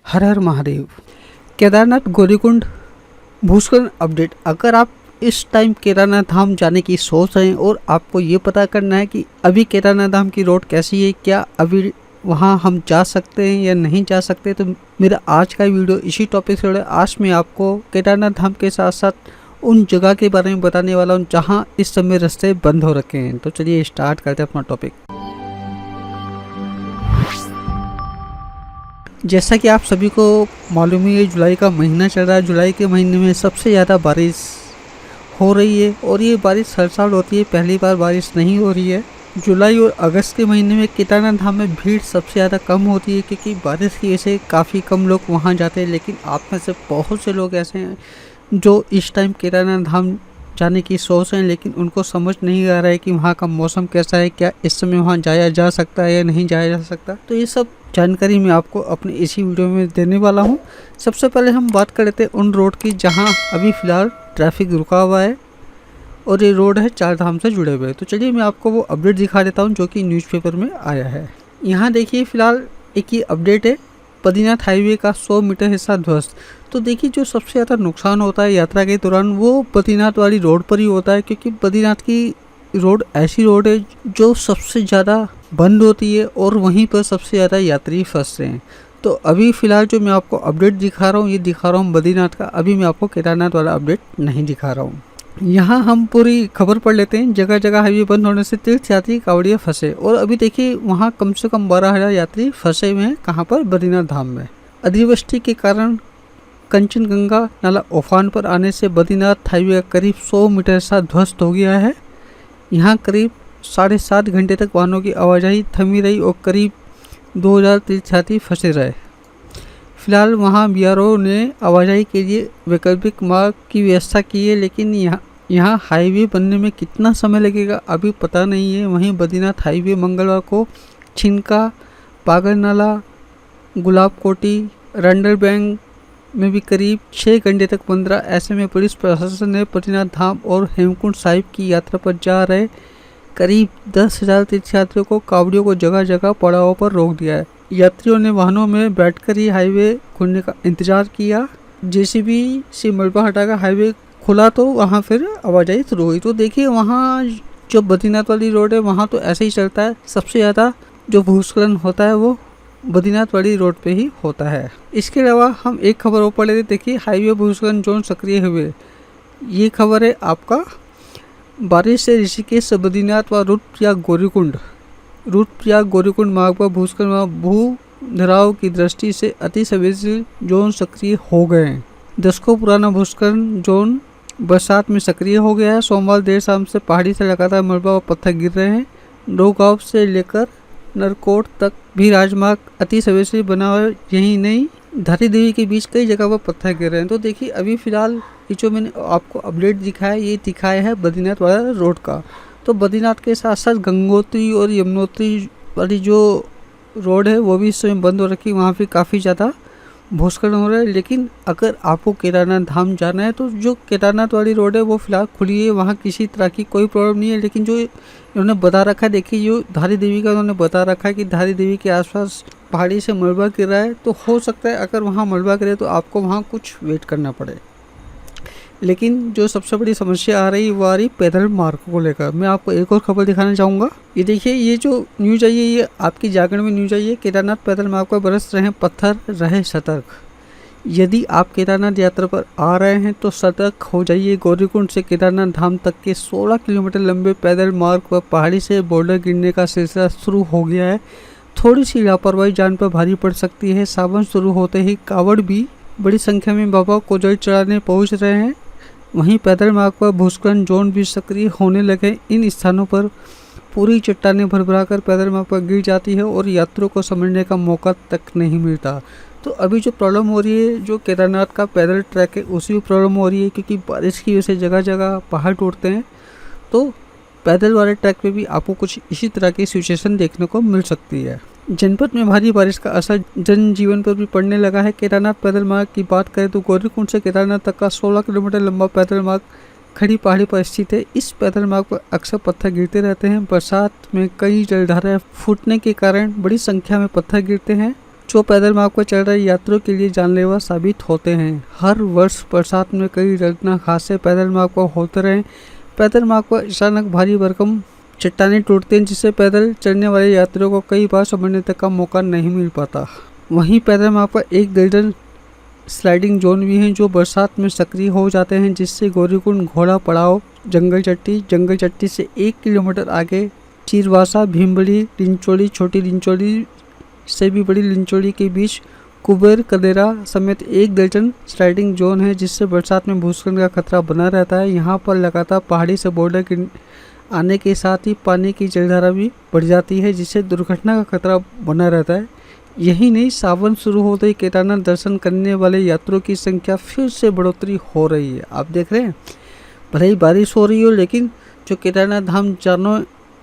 हर हर महादेव। केदारनाथ गौरीकुंड भूस्खलन अपडेट। अगर आप इस टाइम केदारनाथ धाम जाने की सोच रहे हैं और आपको ये पता करना है कि अभी केदारनाथ धाम की रोड कैसी है, क्या अभी वहाँ हम जा सकते हैं या नहीं जा सकते, तो मेरा आज का वीडियो इसी टॉपिक से जुड़ा है। आज मैं आपको केदारनाथ धाम के साथ साथ उन जगह के बारे में बताने वाला हूँ जहाँ इस समय रास्ते बंद हो रखे हैं। तो चलिए स्टार्ट करते हैं अपना टॉपिक। जैसा कि आप सभी को मालूम ही है, जुलाई का महीना चल रहा है। जुलाई के महीने में सबसे ज़्यादा बारिश हो रही है और ये बारिश हर साल होती है, पहली बार बारिश नहीं हो रही है। जुलाई और अगस्त के महीने में केदारनाथ धाम में भीड़ सबसे ज़्यादा कम होती है क्योंकि बारिश की वजह से काफ़ी कम लोग वहाँ जाते हैं। लेकिन आप में से बहुत से लोग ऐसे हैं जो इस टाइम केदारनाथ धाम जाने की सोच रहे हैं, लेकिन उनको समझ नहीं आ रहा है कि वहाँ का मौसम कैसा है, क्या इस समय वहाँ जाया जा सकता है या नहीं जाया जा सकता। तो ये सब जानकारी मैं आपको अपने इसी वीडियो में देने वाला हूँ। सबसे पहले हम बात कर लेते हैं उन रोड की जहाँ अभी फ़िलहाल ट्रैफिक रुका हुआ है और ये रोड है चार धाम से जुड़े हुए। तो चलिए मैं आपको वो अपडेट दिखा देता हूँ जो कि न्यूज़पेपर में आया है। यहाँ देखिए फ़िलहाल एक ही अपडेट है, बद्रीनाथ हाईवे का 100 मीटर हिस्सा ध्वस्त। तो देखिए जो सबसे ज़्यादा नुकसान होता है यात्रा के दौरान वो बद्रीनाथ वाली रोड पर ही होता है, क्योंकि बद्रीनाथ की रोड ऐसी रोड है जो सबसे ज़्यादा बंद होती है और वहीं पर सबसे ज़्यादा यात्री फंसते हैं। तो अभी फ़िलहाल जो मैं आपको अपडेट दिखा रहा हूँ, ये दिखा रहा हूँ बद्रीनाथ का। अभी मैं आपको केदारनाथ वाला अपडेट नहीं दिखा रहा हूँ। यहाँ हम पूरी खबर पढ़ लेते हैं। जगह जगह हाईवे बंद होने से तीर्थ यात्री कांवड़िया फंसे, और अभी देखिए वहाँ कम से कम 12,000 यात्री फंसे हुए हैं। कहाँ पर? बद्रीनाथ धाम में। अतिवृष्टि के कारण कंचनगंगा नाला उफान पर आने से बद्रीनाथ हाईवे का करीब 100 मीटर सा ध्वस्त हो गया है। यहाँ करीब 7.5 घंटे तक वाहनों की आवाजाही थमी रही और करीब 2,000 तीर्थयात्री फंसे रहे। फिलहाल वहाँ बीआरओ ने आवाजाही के लिए वैकल्पिक मार्ग की व्यवस्था की है, लेकिन यहाँ हाईवे बनने में कितना समय लगेगा अभी पता नहीं है। वहीं बद्रीनाथ हाईवे मंगलवार को छिनका, पागरनाला, गुलाबकोटी, रंडर बैंक में भी करीब 6 घंटे तक बंद रहा। ऐसे में पुलिस प्रशासन ने बद्रीनाथ धाम और हेमकुंड साहिब की यात्रा पर जा रहे करीब 10,000 तीर्थयात्रियों को कांवड़ियों को जगह जगह पड़ावों पर रोक दिया है। यात्रियों ने वाहनों में बैठकर ही हाईवे खुलने का इंतजार किया। जेसीबी से मलबा हटाकर हाईवे खुला तो वहाँ फिर आवाजाही शुरू हुई। तो देखिए वहाँ जो बद्रीनाथ वाली रोड है वहाँ तो ऐसे ही चलता है। सबसे ज़्यादा जो भूस्खलन होता है वो बद्रीनाथ वाली रोड पे ही होता है। इसके अलावा हम एक खबर और पढ़ लेते। देखिए हाईवे भूस्खलन जोन सक्रिय हुए, ये खबर है आपका। बारिश से ऋषिकेश से बद्रीनाथ व रुद्रप्रयाग गौरीकुंड मार्ग पर भूस्खलन व भूधराव की दृष्टि से अति संवेदनशील जोन सक्रिय हो गए हैं। दशकों पुराना भूस्खलन जोन बरसात में सक्रिय हो गया है। सोमवार देर शाम से पहाड़ी से लगातार मलबा व पत्थर गिर रहे हैं। डोगांव से लेकर नरकोट तक भी राजमार्ग अति संवेदनशील बना हुआ है। यही नहीं, धारी देवी के बीच कई जगह पर पत्थर गिर रहे हैं। तो देखिए अभी फिलहाल ये जो मैंने आपको अपडेट दिखाया ये दिखाया है बद्रीनाथ वाला रोड का। तो बद्रीनाथ के साथ साथ गंगोत्री और यमुनोत्री वाली जो रोड है वो भी इस समय बंद हो रखी है। वहाँ पे काफ़ी ज़्यादा भूस्खलन हो रहा है। लेकिन अगर आपको केदारनाथ धाम जाना है तो जो केदारनाथ वाली रोड है वो फिलहाल खुली है, वहाँ किसी तरह की कोई प्रॉब्लम नहीं है। लेकिन जो इन्होंने बता रखा है, देखिए जो धारी देवी का उन्होंने बता रखा है कि धारी देवी के आसपास पहाड़ी से मलबा गिर रहा है, तो हो सकता है अगर वहाँ मलबा गिरे तो आपको वहाँ कुछ वेट करना पड़े। लेकिन जो सबसे बड़ी समस्या आ रही वो आ रही पैदल मार्ग को लेकर। मैं आपको एक और खबर दिखाना चाहूँगा। ये देखिए ये जो न्यूज़ आई है ये आपकी जागरण में न्यूज़ आई है। केदारनाथ पैदल मार्ग पर बरस रहे पत्थर, रहे सतर्क। यदि आप केदारनाथ यात्रा पर आ रहे हैं तो सतर्क हो जाइए। गौरीकुंड से केदारनाथ धाम तक के 16 किलोमीटर लंबे पैदल मार्ग पर पहाड़ी से बोल्डर गिरने का सिलसिला शुरू हो गया है। थोड़ी सी लापरवाही जान पर भारी पड़ सकती है। सावन शुरू होते ही कांवड़ भी बड़ी संख्या में बाबा को जल चढ़ाने पहुँच रहे हैं। वहीं पैदल मार्ग पर भूस्खलन जोन भी सक्रिय होने लगे। इन स्थानों पर पूरी चट्टानें भरभराकर पैदल मार्ग पर गिर जाती है और यात्रियों को समझने का मौका तक नहीं मिलता। तो अभी जो प्रॉब्लम हो रही है जो केदारनाथ का पैदल ट्रैक है उसी में प्रॉब्लम हो रही है, क्योंकि बारिश की वजह से जगह जगह पहाड़ टूटते हैं। तो पैदल वाले ट्रैक पे भी आपको कुछ इसी तरह की सिचुएशन देखने को मिल सकती है। जनपद में भारी बारिश का असर जनजीवन पर भी पड़ने लगा है। केदारनाथ पैदल मार्ग की बात करें तो गौरीकुंड से केदारनाथ तक का 16 किलोमीटर लंबा पैदल मार्ग खड़ी पहाड़ी पर स्थित है। इस पैदल मार्ग पर अक्सर पत्थर गिरते रहते हैं। बरसात में कई जलधाराएं फूटने के कारण बड़ी संख्या में पत्थर गिरते हैं। जो पैदल मार्ग पर चल रहे यात्रियों के लिए जानलेवा साबित होते हैं। हर वर्ष बरसात में कई दर्दनाक हादसे पैदल मार्ग पर होते रहे। पैदल मार्ग पर अचानक भारी भरकम चट्टानें टूटती हैं, जिससे पैदल चलने वाले यात्रियों को कई बार समझने तक का मौका नहीं मिल पाता। वहीं पैदल मार्ग पर एक दर्जन स्लाइडिंग जोन भी हैं जो बरसात में सक्रिय हो जाते हैं, जिससे गौरीकुंड, घोड़ा पड़ाव, जंगल चट्टी से 1 किलोमीटर आगे चीरवासा, भीमबड़ी, लिंचोली, छोटी लिंचोली से भी बड़ी लिंचोली के बीच कुबेर कदेरा समेत एक दर्जन स्लाइडिंग जोन है, जिससे बरसात में भूस्खलन का खतरा बना रहता है। यहाँ पर लगातार पहाड़ी से बोर्डर आने के साथ ही पानी की जलधारा भी बढ़ जाती है, जिससे दुर्घटना का खतरा बना रहता है। यही नहीं, सावन शुरू होते ही केदारनाथ दर्शन करने वाले यात्रियों की संख्या फिर से बढ़ोतरी हो रही है। आप देख रहे हैं, भले ही बारिश हो रही हो, लेकिन जो केदारनाथ धाम जाने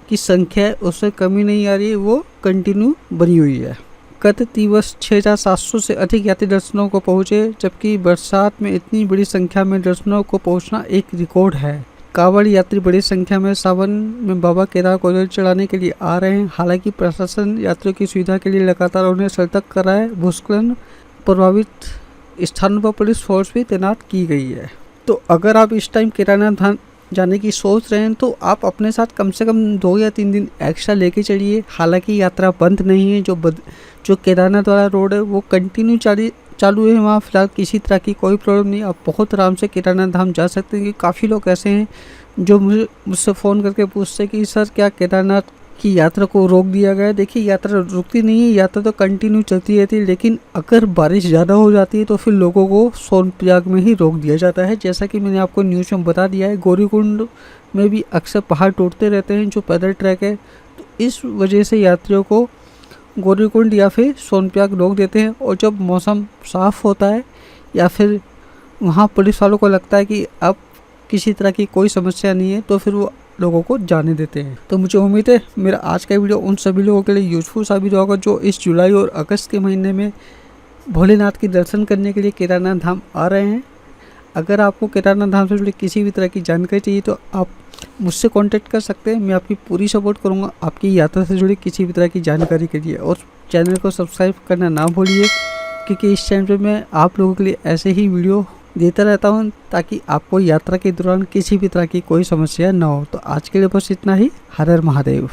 की संख्या है उसमें कमी नहीं आ रही है, वो कंटिन्यू बनी हुई है। गत दिवस 6700 से अधिक यात्री दर्शनों को पहुँचे, जबकि बरसात में इतनी बड़ी संख्या में दर्शनों को पहुँचना एक रिकॉर्ड है। कांवड़ यात्री बड़ी संख्या में सावन में बाबा केदार को जल चढ़ाने के लिए आ रहे हैं। हालांकि प्रशासन यात्रियों की सुविधा के लिए लगातार उन्हें सतर्क कर रहा है। भूस्खलन प्रभावित स्थानों पर पुलिस फोर्स भी तैनात की गई है। तो अगर आप इस टाइम केदारनाथ धाम जाने की सोच रहे हैं तो आप अपने साथ कम से कम 2 या 3 दिन एक्स्ट्रा लेके चलिए। हालांकि यात्रा बंद नहीं है, जो केदारनाथ वाला रोड है वो कंटिन्यू चालू है। वहाँ फिलहाल किसी तरह की कोई प्रॉब्लम नहीं, आप बहुत आराम से केदारनाथ धाम जा सकते हैं। कि काफ़ी लोग ऐसे हैं जो मुझसे फ़ोन करके पूछते हैं कि सर क्या केदारनाथ की यात्रा को रोक दिया गया है। देखिए, यात्रा रुकती नहीं है, यात्रा तो कंटिन्यू चलती रहती है, लेकिन अगर बारिश ज़्यादा हो जाती है तो फिर लोगों को सोनप्रयाग में ही रोक दिया जाता है। जैसा कि मैंने आपको न्यूज़ में बता दिया है, गौरीकुंड में भी अक्सर पहाड़ टूटते रहते हैं जो पैदल ट्रैक है, तो इस वजह से यात्रियों को गौरीकुंड या फिर सोनप्रयाग रोक देते हैं। और जब मौसम साफ़ होता है या फिर वहाँ पुलिस वालों को लगता है कि अब किसी तरह की कोई समस्या नहीं है, तो फिर वो लोगों को जाने देते हैं। तो मुझे उम्मीद है मेरा आज का वीडियो उन सभी लोगों के लिए यूज़फुल साबित होगा जो इस जुलाई और अगस्त के महीने में भोलेनाथ के दर्शन करने के लिए केदारनाथ धाम आ रहे हैं। अगर आपको केदारनाथ धाम से जुड़ी किसी भी तरह की जानकारी चाहिए तो आप मुझसे कांटेक्ट कर सकते हैं। मैं आपकी पूरी सपोर्ट करूंगा आपकी यात्रा से जुड़ी किसी भी तरह की जानकारी के लिए। और चैनल को सब्सक्राइब करना ना भूलिए, क्योंकि इस चैनल पर मैं आप लोगों के लिए ऐसे ही वीडियो देता रहता हूं, ताकि आपको यात्रा के दौरान किसी भी तरह की कोई समस्या ना हो। तो आज के लिए बस इतना ही। हर हर महादेव।